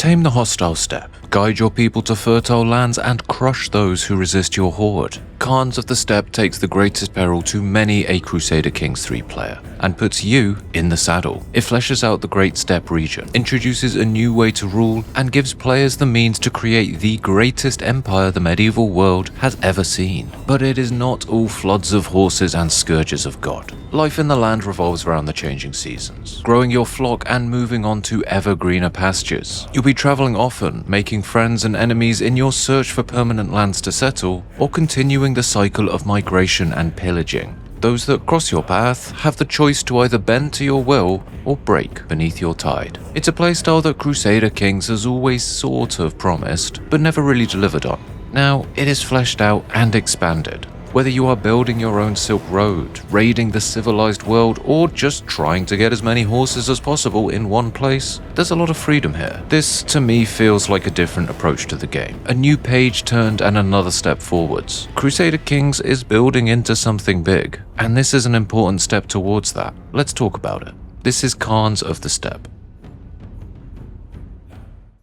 Tame the hostile steppe, guide your people to fertile lands, and crush those who resist your horde. Khans of the Steppe takes the greatest peril to many a Crusader Kings 3 player, and puts you in the saddle. It fleshes out the Great Steppe region, introduces a new way to rule, and gives players the means to create the greatest empire the medieval world has ever seen. But it is not all floods of horses and scourges of God. Life in the land revolves around the changing seasons, growing your flock and moving on to ever greener pastures. You'll be traveling often, making friends and enemies in your search for permanent lands to settle, or continuing the cycle of migration and pillaging. Those that cross your path have the choice to either bend to your will or break beneath your tide. It's a playstyle that Crusader Kings has always sort of promised, but never really delivered on. Now, it is fleshed out and expanded. Whether you are building your own Silk Road, raiding the civilized world, or just trying to get as many horses as possible in one place, there's a lot of freedom here. This, to me, feels like a different approach to the game. A new page turned and another step forwards. Crusader Kings is building into something big, and this is an important step towards that. Let's talk about it. This is Khans of the Steppe.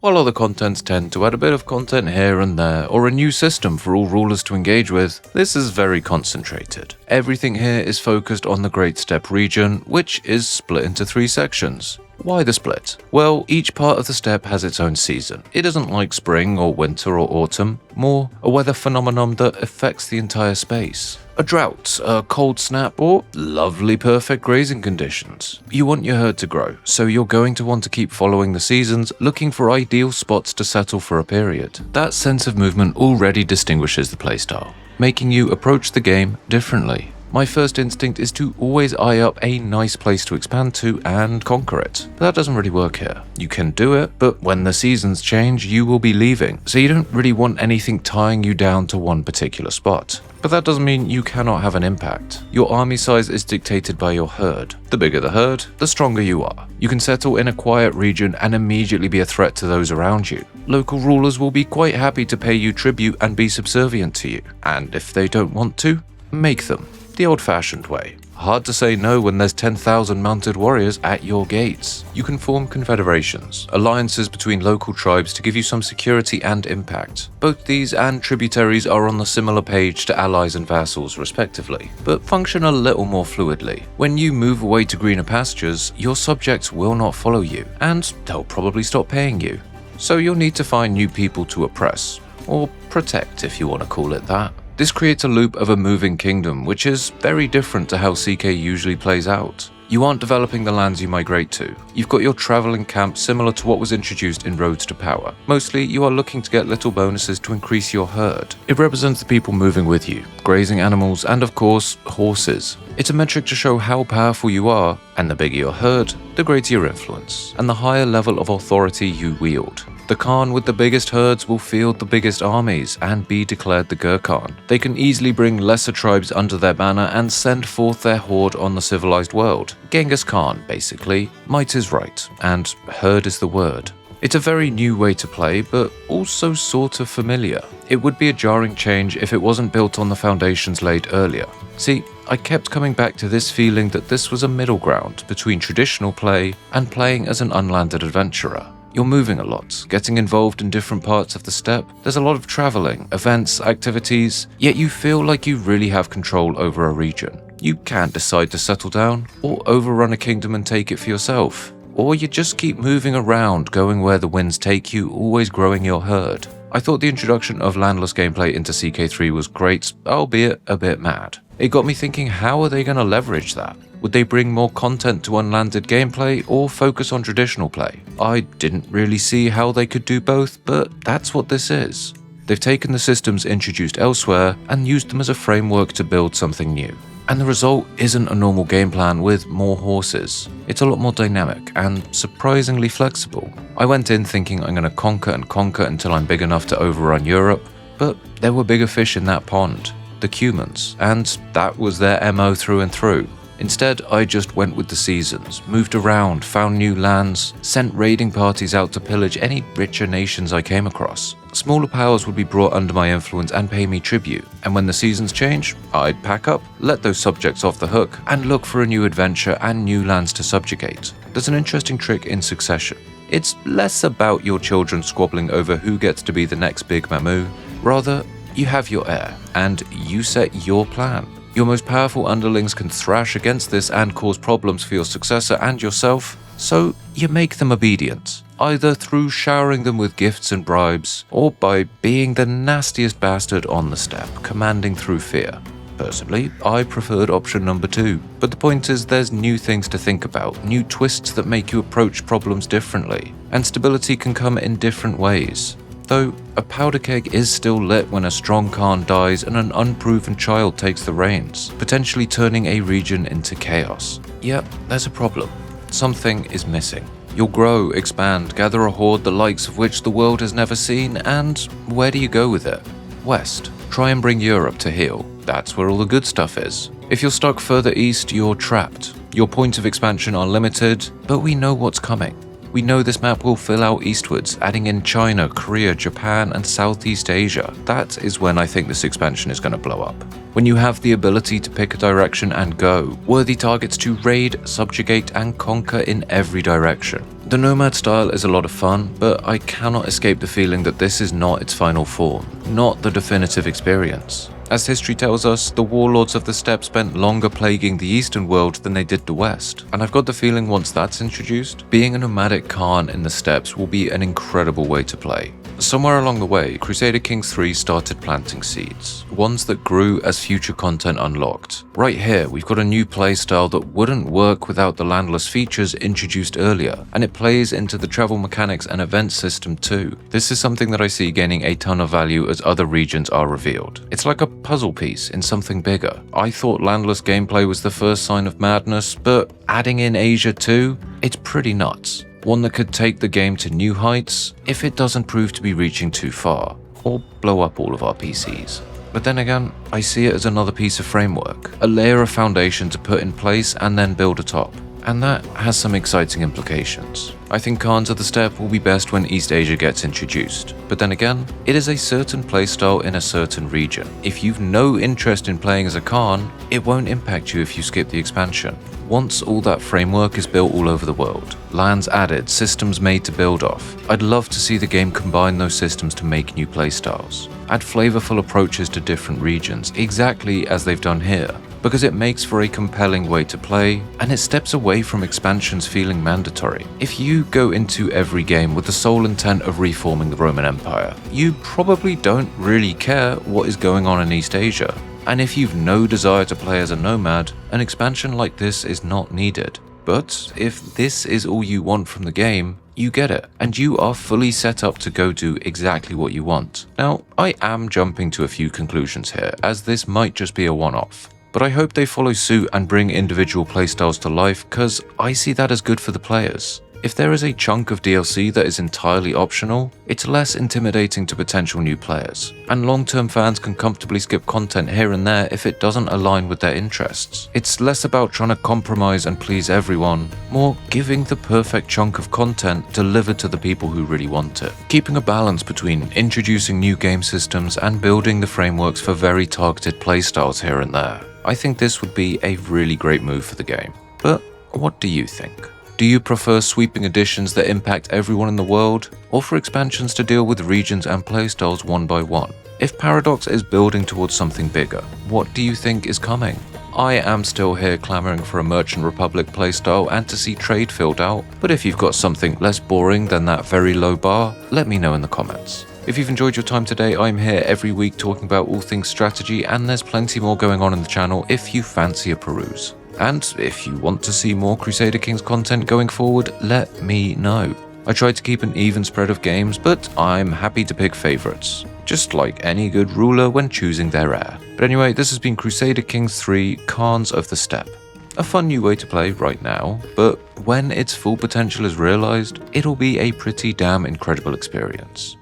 While other contents tend to add a bit of content here and there, or a new system for all rulers to engage with, this is very concentrated. Everything here is focused on the Great Steppe region, which is split into 3 sections. Why the split? Well, each part of the steppe has its own season. It isn't like spring or winter or autumn, more a weather phenomenon that affects the entire space. A drought, a cold snap, or lovely perfect grazing conditions. You want your herd to grow, so you're going to want to keep following the seasons, looking for ideal spots to settle for a period. That sense of movement already distinguishes the playstyle, making you approach the game differently. My first instinct is to always eye up a nice place to expand to and conquer it. But that doesn't really work here. You can do it, but when the seasons change, you will be leaving, so you don't really want anything tying you down to one particular spot. But that doesn't mean you cannot have an impact. Your army size is dictated by your herd. The bigger the herd, the stronger you are. You can settle in a quiet region and immediately be a threat to those around you. Local rulers will be quite happy to pay you tribute and be subservient to you. And if they don't want to, make them. The old-fashioned way. Hard to say no when there's 10,000 mounted warriors at your gates. You can form confederations, alliances between local tribes to give you some security and impact. Both these and tributaries are on the similar page to allies and vassals respectively, but function a little more fluidly. When you move away to greener pastures, your subjects will not follow you, and they'll probably stop paying you. So you'll need to find new people to oppress, or protect if you want to call it that. This creates a loop of a moving kingdom, which is very different to how CK usually plays out. You aren't developing the lands you migrate to. You've got your traveling camp similar to what was introduced in Roads to Power. Mostly, you are looking to get little bonuses to increase your herd. It represents the people moving with you, grazing animals, and of course, horses. It's a metric to show how powerful you are, and the bigger your herd, the greater your influence, and the higher level of authority you wield. The Khan with the biggest herds will field the biggest armies and be declared the Gur-Khan. They can easily bring lesser tribes under their banner and send forth their horde on the civilized world. Genghis Khan, basically. Might is right, and herd is the word. It's a very new way to play, but also sort of familiar. It would be a jarring change if it wasn't built on the foundations laid earlier. See, I kept coming back to this feeling that this was a middle ground between traditional play and playing as an unlanded adventurer. You're moving a lot, getting involved in different parts of the steppe. There's a lot of traveling, events, activities, yet you feel like you really have control over a region. You can't decide to settle down, or overrun a kingdom and take it for yourself. Or you just keep moving around, going where the winds take you, always growing your herd. I thought the introduction of landless gameplay into CK3 was great, albeit a bit mad. It got me thinking, how are they going to leverage that? Would they bring more content to unlanded gameplay or focus on traditional play? I didn't really see how they could do both, but that's what this is. They've taken the systems introduced elsewhere and used them as a framework to build something new. And the result isn't a normal game plan with more horses. It's a lot more dynamic and surprisingly flexible. I went in thinking I'm going to conquer and conquer until I'm big enough to overrun Europe, but there were bigger fish in that pond, the Cumans, and that was their MO through and through. Instead, I just went with the seasons, moved around, found new lands, sent raiding parties out to pillage any richer nations I came across. Smaller powers would be brought under my influence and pay me tribute, and when the seasons change, I'd pack up, let those subjects off the hook, and look for a new adventure and new lands to subjugate. There's an interesting trick in succession. It's less about your children squabbling over who gets to be the next big Mamu. Rather, you have your heir, and you set your plan. Your most powerful underlings can thrash against this and cause problems for your successor and yourself, so you make them obedient, either through showering them with gifts and bribes, or by being the nastiest bastard on the steppe, commanding through fear. Personally, I preferred option number 2, but the point is there's new things to think about, new twists that make you approach problems differently, and stability can come in different ways. Though, a powder keg is still lit when a strong Khan dies and an unproven child takes the reins, potentially turning a region into chaos. Yep, there's a problem. Something is missing. You'll grow, expand, gather a horde the likes of which the world has never seen, and where do you go with it? West. Try and bring Europe to heel. That's where all the good stuff is. If you're stuck further east, you're trapped. Your points of expansion are limited, but we know what's coming. We know this map will fill out eastwards, adding in China, Korea, Japan, and Southeast Asia. That is when I think this expansion is going to blow up. When you have the ability to pick a direction and go, worthy targets to raid, subjugate, and conquer in every direction. The Nomad style is a lot of fun, but I cannot escape the feeling that this is not its final form, not the definitive experience. As history tells us, the warlords of the steppe spent longer plaguing the eastern world than they did the west, and I've got the feeling once that's introduced, being a nomadic Khan in the steppes will be an incredible way to play. Somewhere along the way, Crusader Kings 3 started planting seeds, ones that grew as future content unlocked. Right here, we've got a new playstyle that wouldn't work without the landless features introduced earlier, and it plays into the travel mechanics and event system too. This is something that I see gaining a ton of value as other regions are revealed. It's like a puzzle piece in something bigger. I thought landless gameplay was the first sign of madness, but adding in Asia too, it's pretty nuts. One that could take the game to new heights if it doesn't prove to be reaching too far, or blow up all of our PCs. But then again, I see it as another piece of framework, a layer of foundation to put in place and then build atop. And that has some exciting implications. I think Khans of the Steppe will be best when East Asia gets introduced, but then again, it is a certain playstyle in a certain region. If you've no interest in playing as a Khan, it won't impact you if you skip the expansion. Once all that framework is built all over the world, lands added, systems made to build off, I'd love to see the game combine those systems to make new playstyles. Add flavorful approaches to different regions, exactly as they've done here, because it makes for a compelling way to play, and it steps away from expansions feeling mandatory. If you go into every game with the sole intent of reforming the Roman Empire, you probably don't really care what is going on in East Asia. And if you've no desire to play as a nomad, an expansion like this is not needed. But if this is all you want from the game, you get it, and you are fully set up to go do exactly what you want. Now, I am jumping to a few conclusions here, as this might just be a one-off. But I hope they follow suit and bring individual playstyles to life, cause I see that as good for the players. If there is a chunk of DLC that is entirely optional, it's less intimidating to potential new players, and long-term fans can comfortably skip content here and there if it doesn't align with their interests. It's less about trying to compromise and please everyone, more giving the perfect chunk of content delivered to the people who really want it. Keeping a balance between introducing new game systems and building the frameworks for very targeted playstyles here and there. I think this would be a really great move for the game. But what do you think? Do you prefer sweeping additions that impact everyone in the world, or for expansions to deal with regions and playstyles one by one? If Paradox is building towards something bigger, what do you think is coming? I am still here clamoring for a Merchant Republic playstyle and to see trade filled out, but if you've got something less boring than that very low bar, let me know in the comments. If you've enjoyed your time today, I'm here every week talking about all things strategy, and there's plenty more going on in the channel if you fancy a peruse. And if you want to see more Crusader Kings content going forward, let me know. I try to keep an even spread of games, but I'm happy to pick favourites, just like any good ruler when choosing their heir. But anyway, this has been Crusader Kings 3 Khans of the Steppe. A fun new way to play right now, but when its full potential is realised, it'll be a pretty damn incredible experience.